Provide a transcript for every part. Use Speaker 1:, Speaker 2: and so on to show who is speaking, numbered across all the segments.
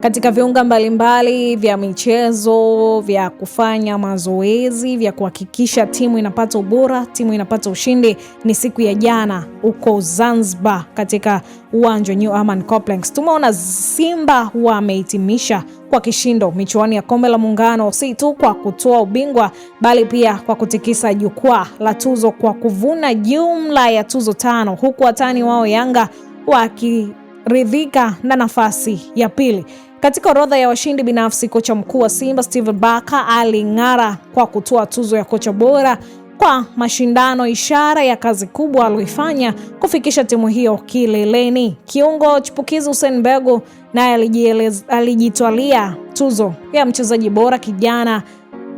Speaker 1: Katika viunga mbalimbali vya michezo, vya kufanya mazoezi, vya kuhakikisha timu inapata ubora, timu inapata ushindi, ni siku ya jana huko Zanzibar katika uwanja New Aman Complex. Tumeona Simba wamehitimisha kwa kishindo michuano ya Kombe la Muungano, si tu kwa kutoa ubingwa bali pia kwa kutikisa jukwaa la tuzo kwa kuvuna jumla ya tuzo 5, huku watani wao Yanga wakiridhika na nafasi ya pili. Katika orodha ya washindi binafsi, kocha mkuu wa Simba Steve Barker aling'ara kwa kutoa tuzo ya kocha bora kwa mashindano, ishara ya kazi kubwa aliyoifanya kufikisha timu hiyo kileleni. Kiungo chipukizi Hussein Begu naye alijitwalia tuzo ya mchezaji bora kijana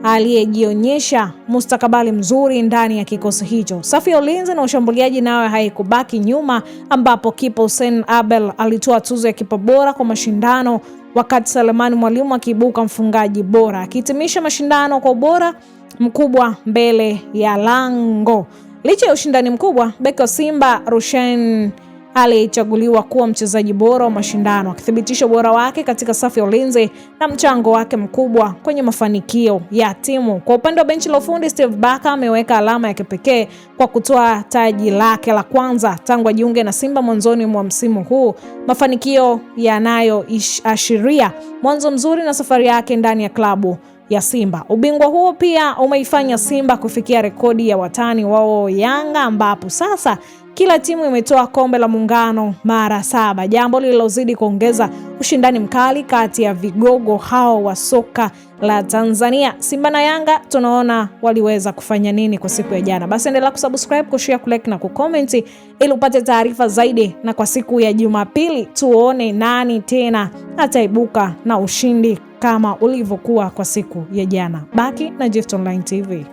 Speaker 1: aliyejionyesha mustakabali mzuri ndani ya kikosi hicho. Safu ya ulinzi na ushambuliaji nayo haikubaki nyuma, ambapo kipa Hussein Abel alitoa tuzo ya kipa bora kwa mashindano, wakati Selemani Mwalimu akiibuka mfungaji bora, akihitimisha mashindano kwa ubora mkubwa mbele ya lango. Licha ya ushindani mkubwa, beki wa Simba Rushaine alichaguliwa kuwa mchezaji bora wa mashindano, akithibitisha ubora wake katika safu ya ulinzi na mchango wake mkubwa kwenye mafanikio ya timu. Kwa upande wa benchi la ufundi, Steve Barker ameweka alama ya kipekee kwa kutoa taji lake la kwanza tangu ajiunge na Simba mwanzoni mwa msimu huu, mafanikio yanayoashiria mwanzo mzuri na safari yake ndani ya klabu ya Simba. Ubingwa huo pia umeifanya Simba kufikia rekodi ya watani wao Yanga, ambapo sasa kila timu imetoa Kombe la Muungano mara 7, jambo lililozidi kuongeza ushindani mkali kati ya vigogo hao wa soka la Tanzania. Simba na Yanga tunaona waliweza kufanya nini kwa siku ya jana. Basi endelea kusubscribe, kushare, kulike na kucomment ili upate taarifa zaidi, na kwa siku ya Jumapili tuone nani tena ataibuka na ushindi kama ulivyokuwa kwa siku ya jana. Baki na Gift Online TV.